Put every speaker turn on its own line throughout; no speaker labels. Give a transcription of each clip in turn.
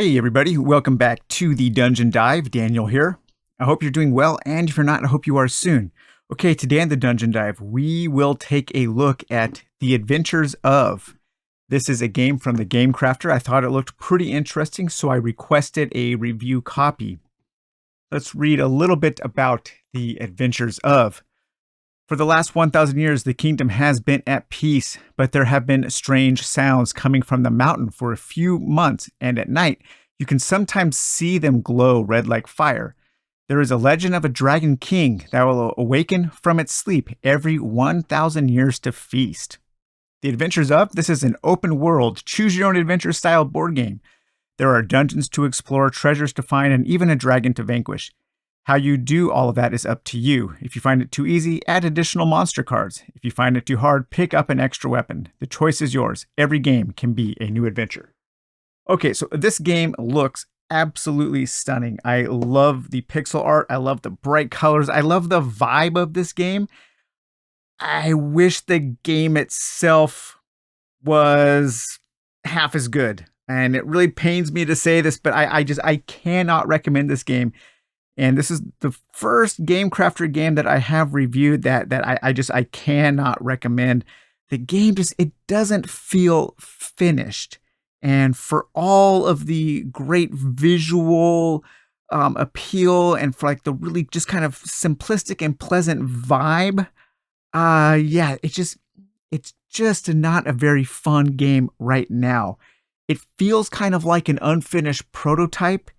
Hey everybody, welcome back to the Dungeon Dive. Daniel here. I hope you're doing well, and if you're not, I hope you are soon. Okay, today in the Dungeon Dive, we will take a look at The Adventures of. This is a game from the Game Crafter. I thought it looked pretty interesting, so I requested a review copy. Let's read a little bit about The Adventures of. For the last 1,000 years, the kingdom has been at peace, but there have been strange sounds coming from the mountain for a few months, and at night, you can sometimes see them glow red like fire. There is a legend of a dragon king that will awaken from its sleep every 1,000 years to feast. The Adventures of, this is an open world, choose your own adventure style board game. There are dungeons to explore, treasures to find, and even a dragon to vanquish. How you do all of that is up to you. If you find it too easy, add additional monster cards. If you find it too hard, pick up an extra weapon. The choice is yours. Every game can be a new adventure. Okay, so this game looks absolutely stunning. I love the pixel art. I love the bright colors. I love the vibe of this game. I wish the game itself was half as good. And it really pains me to say this, but I cannot recommend this game. And this is the first Game Crafter game that I have reviewed that I cannot recommend. The game it doesn't feel finished. And for all of the great visual appeal and for like the really just kind of simplistic and pleasant vibe, yeah, it's just not a very fun game right now. It feels kind of like an unfinished prototype.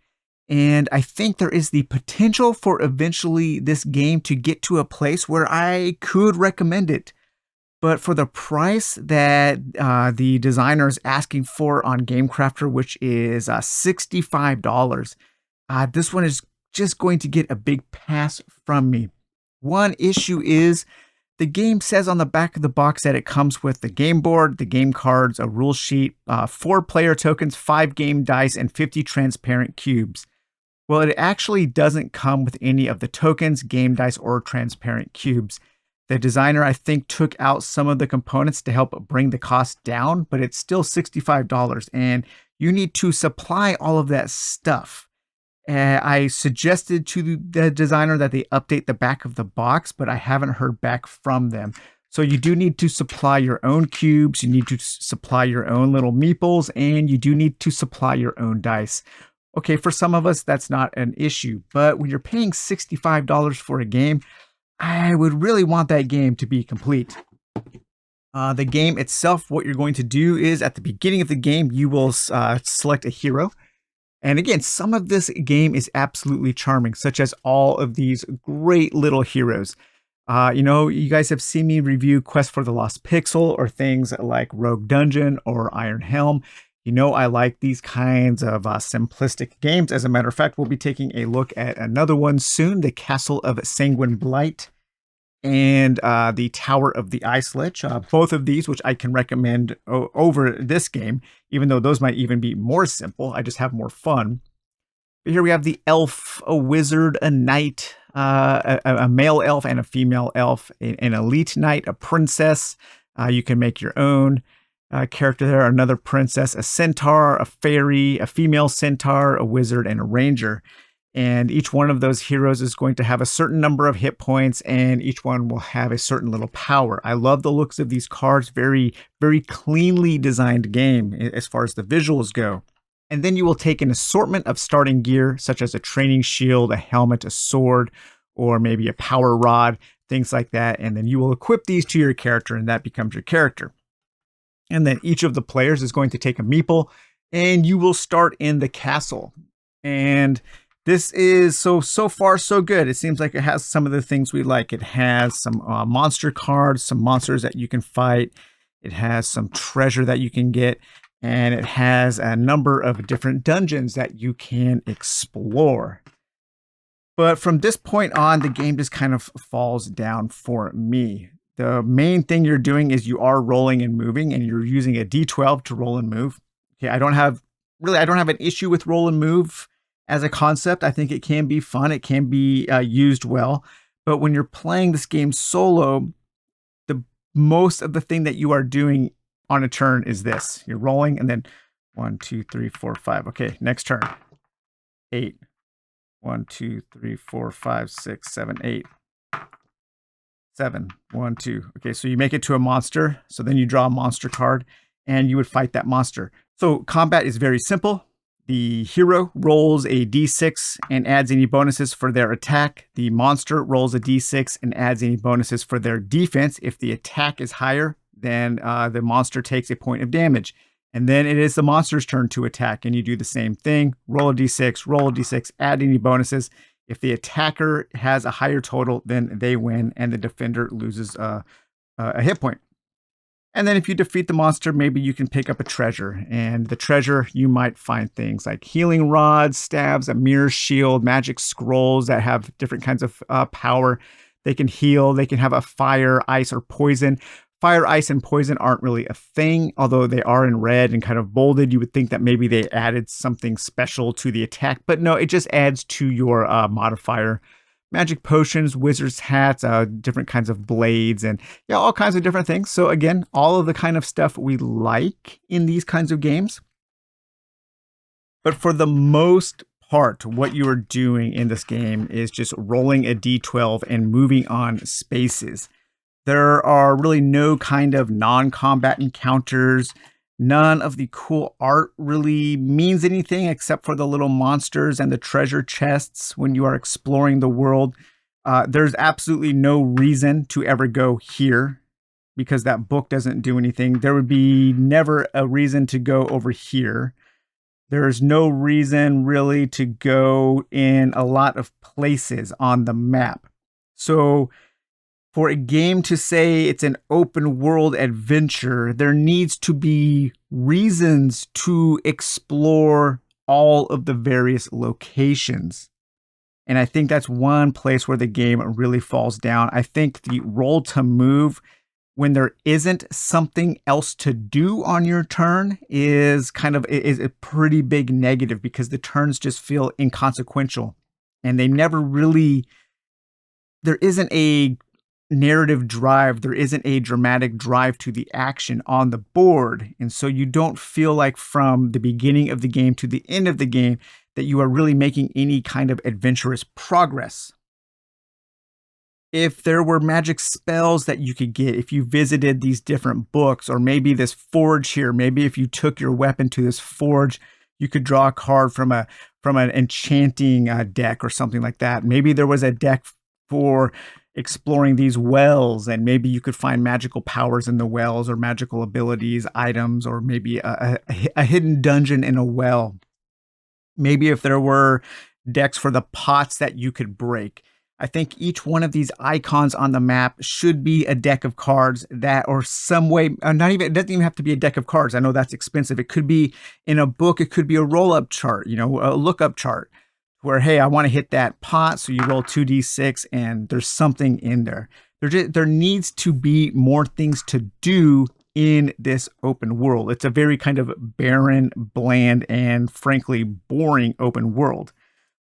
And I think there is the potential for eventually this game to get to a place where I could recommend it. But for the price that the designer is asking for on Game Crafter, which is $65, this one is just going to get a big pass from me. One issue is the game says on the back of the box that it comes with the game board, the game cards, a rule sheet, 4 player tokens, 5 game dice, and 50 transparent cubes. Well, it actually doesn't come with any of the tokens, game dice, or transparent cubes. The designer, I think, took out some of the components to help bring the cost down, but it's still $65, and you need to supply all of that stuff. I suggested to the designer that they update the back of the box, but I haven't heard back from them. So you do need to supply your own cubes, you need to supply your own little meeples, and you do need to supply your own dice. Okay, for some of us, that's not an issue, but when you're paying $65 for a game, I would really want that game to be complete. The game itself, what you're going to do is at the beginning of the game, you will select a hero. And again, some of this game is absolutely charming, such as all of these great little heroes. You guys have seen me review Quest for the Lost Pixel or things like Rogue Dungeon or Iron Helm. You know, I like these kinds of simplistic games. As a matter of fact, we'll be taking a look at another one soon, the Castle of Sanguine Blight and the Tower of the Ice Lich. Both of these, which I can recommend over this game, even though those might even be more simple. I just have more fun. But here we have the elf, a wizard, a knight, a male elf and a female elf, an elite knight, a princess. You can make your own. Character there, another princess, a centaur, a fairy, a female centaur, a wizard, and a ranger. And each one of those heroes is going to have a certain number of hit points, and each one will have a certain little power. I love the looks of these cards. Very, very cleanly designed game as far as the visuals go. And then you will take an assortment of starting gear, such as a training shield, a helmet, a sword, or maybe a power rod, things like that. And then you will equip these to your character, and that becomes your character. And then each of the players is going to take a meeple, and you will start in the castle. And this is so far so good. It seems like it has some of the things we like. It has some monster cards, some monsters that you can fight. It has some treasure that you can get, and it has a number of different dungeons that you can explore. But from this point on, the game just kind of falls down for me. The main thing you're doing is you are rolling and moving, and you're using a D12 to roll and move. Okay, I don't have an issue with roll and move as a concept. I think it can be fun. It can be used well. But when you're playing this game solo, the most of the thing that you are doing on a turn is this. You're rolling and then 1, 2, 3, 4, 5. Okay, next turn. 8. 1, 2, 3, 4, 5, 6, 7, 8. 7. 1, 2. Okay, so you make it to a monster. So then you draw a monster card and you would fight that monster. So combat is very simple. The hero rolls a d6 and adds any bonuses for their attack. The monster rolls a d6 and adds any bonuses for their defense. If the attack is higher, then the monster takes a point of damage. And then it is the monster's turn to attack, and you do the same thing. Roll a d6, add any bonuses. If the attacker has a higher total, then they win, and the defender loses a hit point. And then if you defeat the monster, maybe you can pick up a treasure. And the treasure, you might find things like healing rods, stabs, a mirror shield, magic scrolls that have different kinds of power. They can heal. They can have a fire, ice, or poison. Fire, ice, and poison aren't really a thing, although they are in red and kind of bolded. You would think that maybe they added something special to the attack, but no, it just adds to your modifier. Magic potions, wizard's hats, different kinds of blades, and yeah, all kinds of different things. So again, all of the kind of stuff we like in these kinds of games. But for the most part, what you are doing in this game is just rolling a d12 and moving on spaces. There are really no kind of non-combat encounters. None of the cool art really means anything except for the little monsters and the treasure chests when you are exploring the world. There's absolutely no reason to ever go here because that book doesn't do anything. There would be never a reason to go over here. There's no reason really to go in a lot of places on the map. So for a game to say it's an open world adventure, there needs to be reasons to explore all of the various locations. And I think that's one place where the game really falls down. I think the roll to move when there isn't something else to do on your turn is a pretty big negative because the turns just feel inconsequential. And they never really, there isn't a narrative drive, there isn't a dramatic drive to the action on the board. And so you don't feel like from the beginning of the game to the end of the game that you are really making any kind of adventurous progress. If there were magic spells that you could get, if you visited these different books, or maybe this forge here, maybe if you took your weapon to this forge, you could draw a card from an enchanting deck or something like that. Maybe there was a deck for exploring these wells, and maybe you could find magical powers in the wells or magical abilities, items, or maybe a hidden dungeon in a well. Maybe if there were decks for the pots that you could break. I think each one of these icons on the map should be a deck of cards that, or some way, it doesn't even have to be a deck of cards. I know that's expensive. It could be in a book. It could be a roll-up chart, a lookup chart where, hey, I want to hit that pot. So you roll 2d6 and there's something in there. There needs to be more things to do in this open world. It's a very kind of barren, bland, and frankly, boring open world.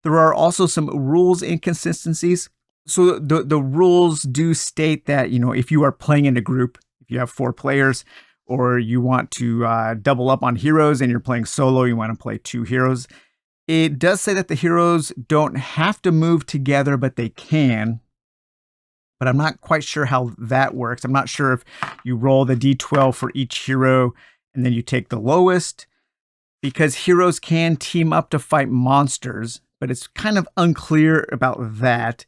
There are also some rules inconsistencies. So the rules do state that, if you are playing in a group, if you have 4 players, or you want to double up on heroes and you're playing solo, you want to play 2 heroes. It does say that the heroes don't have to move together, but they can. But I'm not quite sure how that works. I'm not sure if you roll the d12 for each hero and then you take the lowest, because heroes can team up to fight monsters. But it's kind of unclear about that.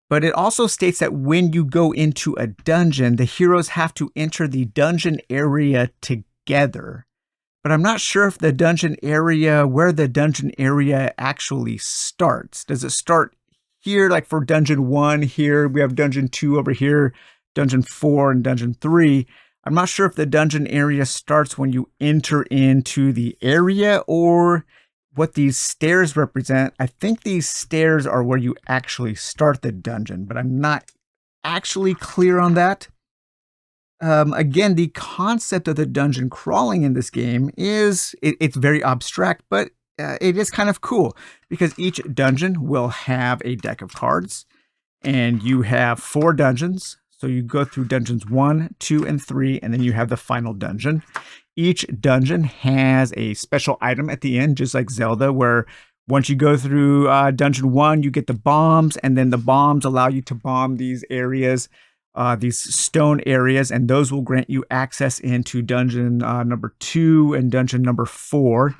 But it also states that when you go into a dungeon, the heroes have to enter the dungeon area together. But I'm not sure if where the dungeon area actually starts. Does it start here, like for dungeon 1 here? We have dungeon 2 over here, dungeon 4 and dungeon 3. I'm not sure if the dungeon area starts when you enter into the area or what these stairs represent. I think these stairs are where you actually start the dungeon, but I'm not actually clear on that. Again, the concept of the dungeon crawling in this game it's very abstract, but it is kind of cool because each dungeon will have a deck of cards, and you have 4 dungeons. So you go through dungeons 1, 2, and 3, and then you have the final dungeon. each dungeon has a special item at the end, just like Zelda, where once you go through dungeon 1, you get the bombs, and then the bombs allow you to bomb these areas, these stone areas, and those will grant you access into dungeon number 2 and dungeon number 4.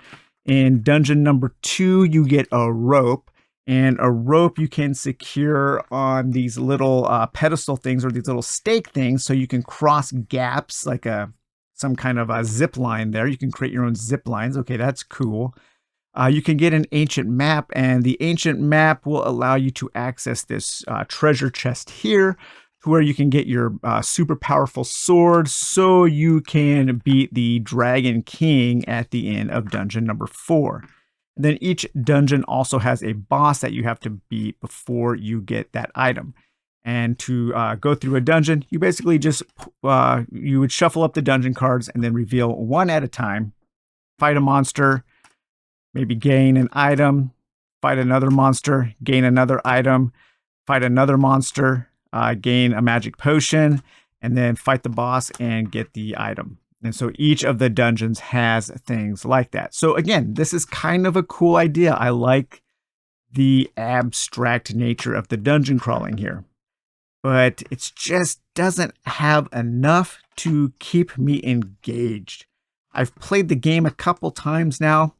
In dungeon number 2, you get a rope, and a rope you can secure on these little pedestal things or these little stake things, so you can cross gaps like some kind of a zip line there. You can create your own zip lines. Okay, that's cool. You can get an ancient map, and the ancient map will allow you to access this treasure chest here, to where you can get your super powerful sword, so you can beat the Dragon King at the end of dungeon number 4. And then each dungeon also has a boss that you have to beat before you get that item. And to go through a dungeon, you basically just you would shuffle up the dungeon cards and then reveal one at a time, fight a monster, maybe gain an item, fight another monster, gain another item, fight another monster, gain a magic potion, and then fight the boss and get the item. And so each of the dungeons has things like that. So again, this is kind of a cool idea. I like the abstract nature of the dungeon crawling here, but it just doesn't have enough to keep me engaged. I've played the game a couple times now,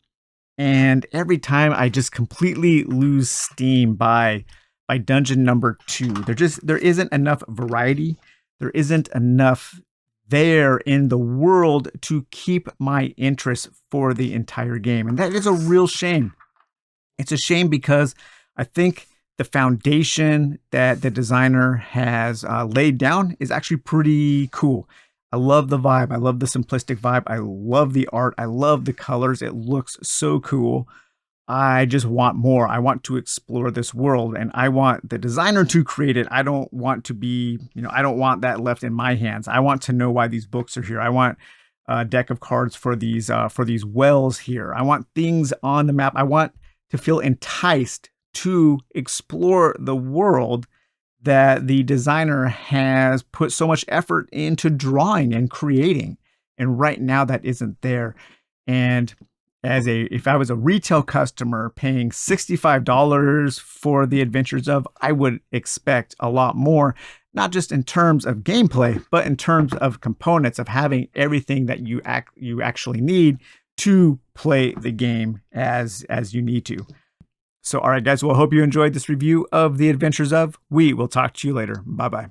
and every time I just completely lose steam by dungeon number 2. There isn't enough variety. There isn't enough there in the world to keep my interest for the entire game. And that is a real shame. It's a shame because I think the foundation that the designer has laid down is actually pretty cool. I love the vibe. I love the simplistic vibe. I love the art. I love the colors. It looks so cool. I just want more. I want to explore this world, and I want the designer to create it. I don't want to be, I don't want that left in my hands. I want to know why these books are here. I want a deck of cards for these wells here. I want things on the map. I want to feel enticed to explore the world that the designer has put so much effort into drawing and creating. And right now that isn't there. And if I was a retail customer paying $65 for the Adventures of, I would expect a lot more, not just in terms of gameplay, but in terms of components, of having everything that you actually need to play the game as you need to. So, all right, guys, well, I hope you enjoyed this review of The Adventures of. We will talk to you later. Bye-bye.